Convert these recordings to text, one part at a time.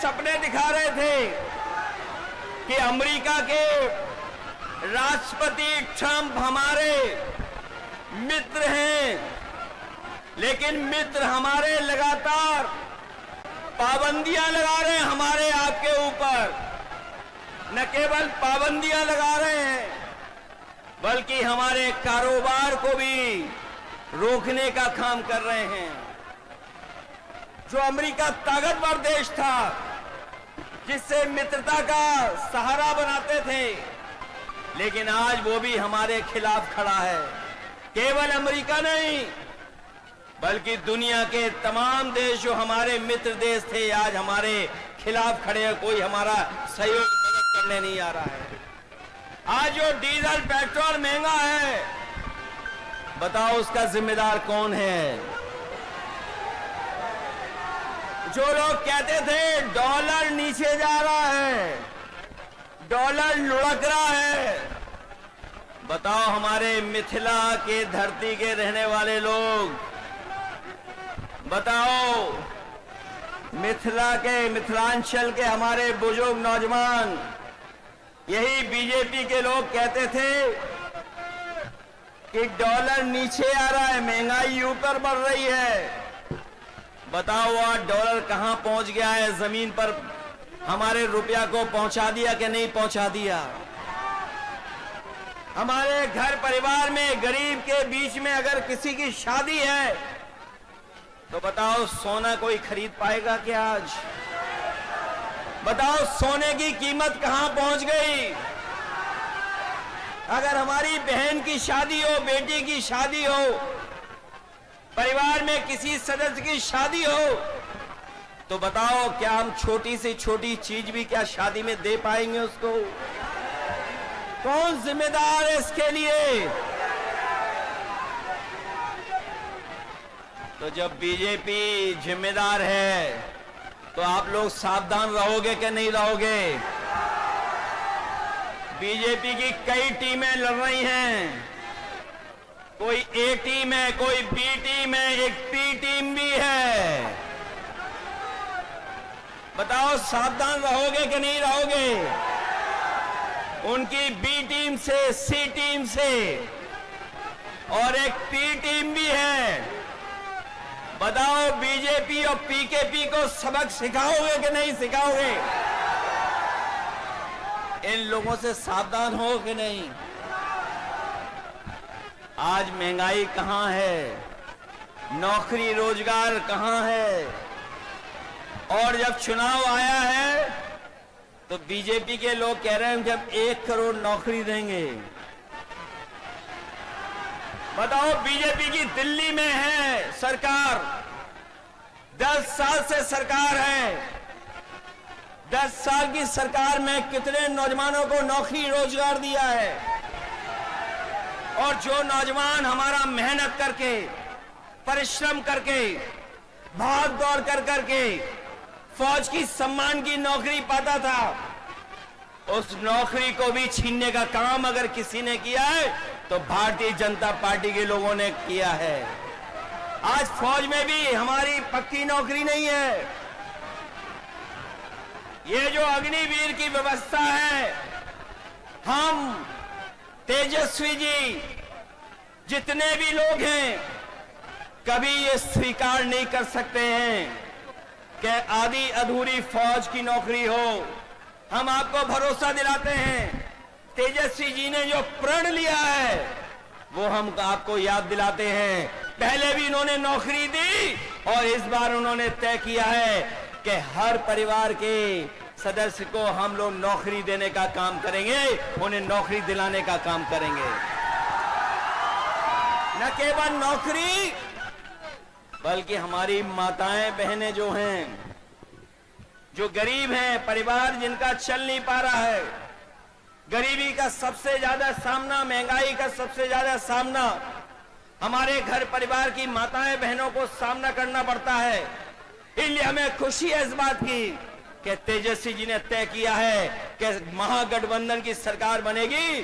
सपने दिखा रहे थे कि अमेरिका के राष्ट्रपति ट्रंप हमारे मित्र हैं, लेकिन मित्र हमारे लगातार पाबंदियां लगा रहे हैं हमारे आपके ऊपर। न केवल पाबंदियां लगा रहे हैं, बल्कि हमारे कारोबार को भी रोकने का काम कर रहे हैं। जो अमेरिका ताकतवर देश था, जिससे मित्रता का सहारा बनाते थे, लेकिन आज वो भी हमारे खिलाफ खड़ा है। केवल अमेरिका नहीं, बल्कि दुनिया के तमाम देश जो हमारे मित्र देश थे, आज हमारे खिलाफ खड़े हैं। कोई हमारा सहयोग मदद करने नहीं आ रहा है। आज जो डीजल पेट्रोल महंगा है, बताओ उसका जिम्मेदार कौन है? जो लोग कहते थे डॉलर नीचे जा रहा है, डॉलर लुढ़क रहा है, बताओ हमारे मिथिला के धरती के रहने वाले लोग, बताओ मिथिलांचल के हमारे बुजुर्ग नौजवान, यही बीजेपी के लोग कहते थे कि डॉलर नीचे आ रहा है, महंगाई ऊपर बढ़ रही है। बताओ आज डॉलर कहां पहुंच गया है? जमीन पर हमारे रुपया को पहुंचा दिया कि नहीं पहुंचा दिया? हमारे घर परिवार में गरीब के बीच में अगर किसी की शादी है, तो बताओ सोना कोई खरीद पाएगा क्या आज? बताओ सोने की कीमत कहां पहुंच गई? अगर हमारी बहन की शादी हो, बेटी की शादी हो, परिवार में किसी सदस्य की शादी हो, तो बताओ क्या हम छोटी से छोटी चीज भी क्या शादी में दे पाएंगे उसको? कौन जिम्मेदार है इसके लिए? तो जब बीजेपी जिम्मेदार है, तो आप लोग सावधान रहोगे कि नहीं रहोगे? बीजेपी की कई टीमें लड़ रही हैं। कोई ए टीम है, कोई बी टीम है, एक पी टीम भी है। बताओ सावधान रहोगे कि नहीं रहोगे? उनकी बी टीम से, सी टीम से, और एक पी टीम भी है। बताओ बीजेपी और पीकेपी को सबक सिखाओगे कि नहीं सिखाओगे? इन लोगों से सावधान हो कि नहीं? आज महंगाई कहां है? नौकरी रोजगार कहां है? और जब चुनाव आया है, तो बीजेपी के लोग कह रहे हैं जब 1 करोड़ नौकरी देंगे। बताओ बीजेपी की दिल्ली में है सरकार, 10 साल से सरकार है। 10 साल की सरकार में कितने नौजवानों को नौकरी रोजगार दिया है? और जो नौजवान हमारा मेहनत करके, परिश्रम करके, भाग दौड़ कर करके फौज की सम्मान की नौकरी पाता था, उस नौकरी को भी छीनने का काम अगर किसी ने किया है, तो भारतीय जनता पार्टी के लोगों ने किया है। आज फौज में भी हमारी पक्की नौकरी नहीं है। ये जो अग्निवीर की व्यवस्था है, हम तेजस्वी जी जितने भी लोग हैं, कभी ये स्वीकार नहीं कर सकते हैं कि आधी अधूरी फौज की नौकरी हो। हम आपको भरोसा दिलाते हैं, तेजस्वी जी ने जो प्रण लिया है, वो हम आपको याद दिलाते हैं। पहले भी इन्होंने नौकरी दी, और इस बार उन्होंने तय किया है कि हर परिवार के सदस्य को हम लोग नौकरी देने का काम करेंगे, उन्हें नौकरी दिलाने का काम करेंगे। न केवल नौकरी, बल्कि हमारी माताएं बहनें जो हैं, जो गरीब हैं, परिवार जिनका चल नहीं पा रहा है, गरीबी का सबसे ज्यादा सामना, महंगाई का सबसे ज्यादा सामना हमारे घर परिवार की माताएं बहनों को सामना करना पड़ता है। इसलिए हमें खुशी है इस बात की कि तेजस्वी जी ने तय किया है कि महागठबंधन की सरकार बनेगी,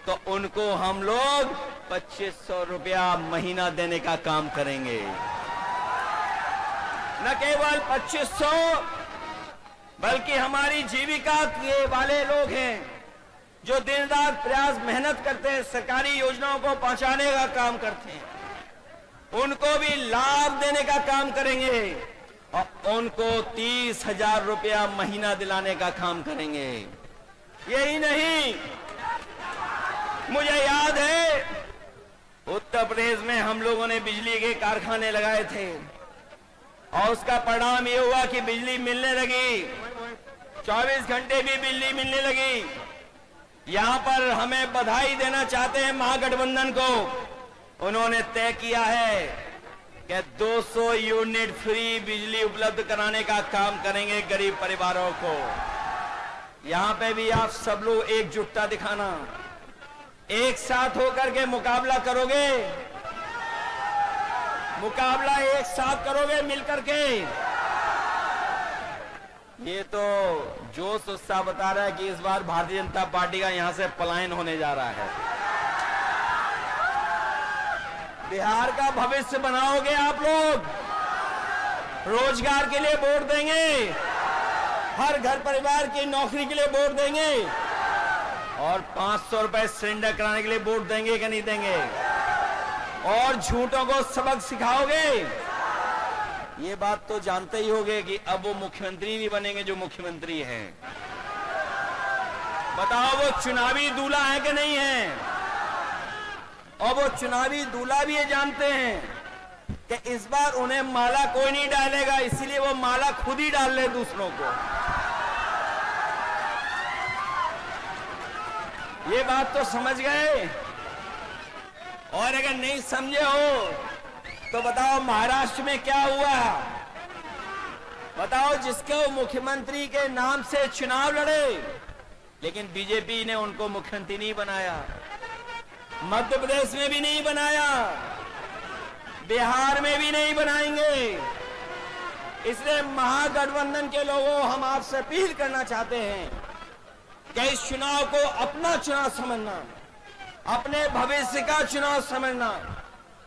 तो उनको हम लोग 2500 रुपया महीना देने का काम करेंगे। न केवल 2500, बल्कि हमारी जीविका के वाले लोग हैं जो दिन रात प्रयास मेहनत करते हैं, सरकारी योजनाओं को पहुंचाने का काम करते हैं, उनको भी लाभ देने का काम करेंगे और उनको 30,000 रुपया महीना दिलाने का काम करेंगे। यही नहीं, मुझे याद है उत्तर प्रदेश में हम लोगों ने बिजली के कारखाने लगाए थे और उसका परिणाम ये हुआ कि बिजली मिलने लगी, 24 घंटे भी बिजली मिलने लगी। यहां पर हमें बधाई देना चाहते हैं महागठबंधन को, उन्होंने तय किया है कि 200 यूनिट फ्री बिजली उपलब्ध कराने का काम करेंगे गरीब परिवारों को। यहां पे भी आप सब लोग एकजुटता दिखाना, एक साथ होकर के मुकाबला करोगे, मुकाबला एक साथ करोगे मिलकर के। ये तो जोश उत्साह बता रहा है कि इस बार भारतीय जनता पार्टी का यहां से पलायन होने जा रहा है। बिहार का भविष्य बनाओगे आप लोग, रोजगार के लिए वोट देंगे, हर घर परिवार की नौकरी के लिए वोट देंगे और 500 रुपए सिलेंडर कराने के लिए वोट देंगे कि नहीं देंगे? और झूठों को सबक सिखाओगे। ये बात तो जानते ही होंगे कि अब वो मुख्यमंत्री नहीं बनेंगे जो मुख्यमंत्री हैं। बताओ वो चुनावी दूल्हा है कि नहीं है? और वो चुनावी दूल्हा भी ये जानते हैं कि इस बार उन्हें माला कोई नहीं डालेगा, इसीलिए वो माला खुद ही डाल ले दूसरों को। ये बात तो समझ गए। और अगर नहीं समझे हो तो बताओ महाराष्ट्र में क्या हुआ? बताओ, जिसको मुख्यमंत्री के नाम से चुनाव लड़े लेकिन बीजेपी ने उनको मुख्यमंत्री नहीं बनाया, मध्य प्रदेश में भी नहीं बनाया, बिहार में भी नहीं बनाएंगे। इसलिए महागठबंधन के लोगों, हम आपसे अपील करना चाहते हैं कि इस चुनाव को अपना चुनाव समझना, अपने भविष्य का चुनाव समझना,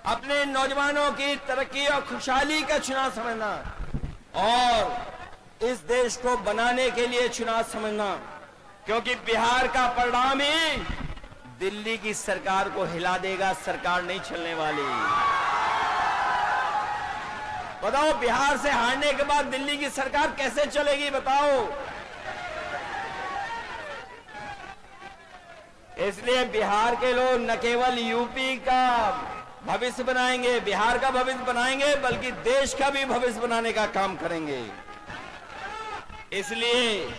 अपने नौजवानों की तरक्की और खुशहाली का चुनाव समझना और इस देश को बनाने के लिए चुनाव समझना, क्योंकि बिहार का परिणाम ही दिल्ली की सरकार को हिला देगा। सरकार नहीं चलने वाली। बताओ, बिहार से हारने के बाद दिल्ली की सरकार कैसे चलेगी? बताओ। इसलिए बिहार के लोग न केवल यूपी का भविष्य बनाएंगे, बिहार का भविष्य बनाएंगे, बल्कि देश का भी भविष्य बनाने का काम करेंगे। इसलिए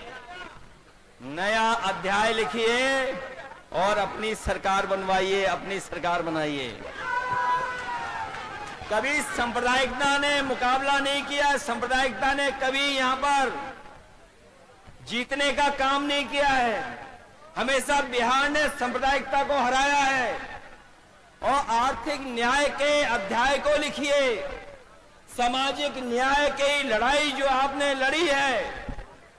नया अध्याय लिखिए और अपनी सरकार बनवाइए, अपनी सरकार बनाइए। कभी सांप्रदायिकता ने मुकाबला नहीं किया, सांप्रदायिकता ने कभी यहां पर जीतने का काम नहीं किया है। हमेशा बिहार ने सांप्रदायिकता को हराया है। और आर्थिक न्याय के अध्याय को लिखिए। सामाजिक न्याय की लड़ाई जो आपने लड़ी है,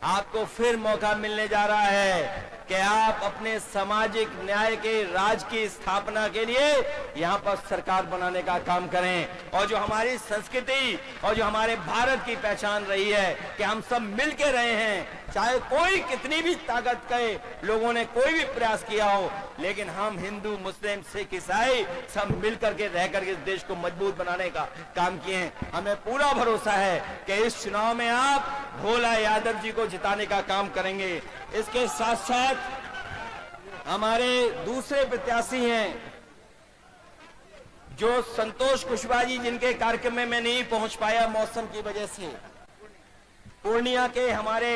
आपको फिर मौका मिलने जा रहा है कि आप अपने सामाजिक न्याय के राज की स्थापना के लिए यहां पर सरकार बनाने का काम करें। और जो हमारी संस्कृति और जो हमारे भारत की पहचान रही है कि हम सब मिल के रहे हैं, चाहे कोई कितनी भी ताकत के लोगों ने कोई भी प्रयास किया हो, लेकिन हम हिंदू, मुस्लिम, सिख, ईसाई सब मिल करके रह करके इस देश को मजबूत बनाने का काम किए हैं। हमें पूरा भरोसा है कि इस चुनाव में आप भोला यादव जी को जिताने का काम करेंगे। इसके साथ साथ हमारे दूसरे प्रत्याशी हैं जो संतोष कुशवाहा जी, जिनके कार्यक्रम में मैं नहीं पहुंच पाया मौसम की वजह से। पूर्णिया के हमारे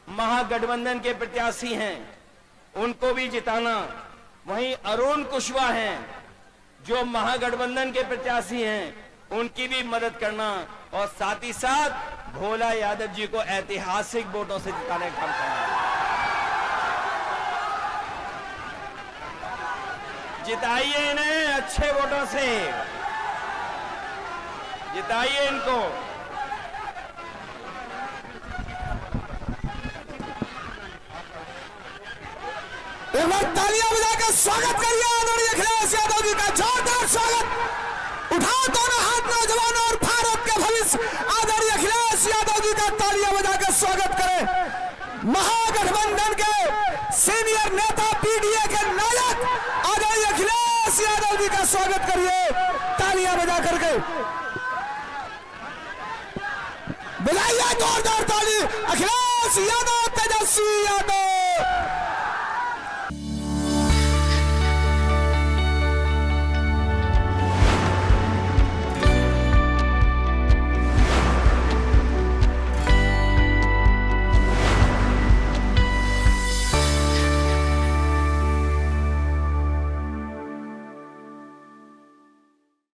महागठबंधन के प्रत्याशी हैं, उनको भी जिताना। वहीं अरुण कुशवाहा हैं जो महागठबंधन के प्रत्याशी हैं, उनकी भी मदद करना और साथ ही साथ भोला यादव जी को ऐतिहासिक वोटों से जिताने का काम करना। जिताइए इन्हें अच्छे वोटों से, जिताइए इनको। एक बार तालियां बजाकर स्वागत करिए आदरणीय अखिलेश यादव जी का। जोरदार स्वागत। उठाओ दोनों हाथ नौजवानों और भारत के भविष्य आदरणीय अखिलेश यादव जी का तालियां बजाकर स्वागत करें। महागठबंधन के सीनियर नेता पीडीए के नायक आदरणीय अखिलेश यादव जी का स्वागत करिए तालियां बजा करके। बजाइए जोरदार ताली अखिलेश यादव, तेजस्वी यादव।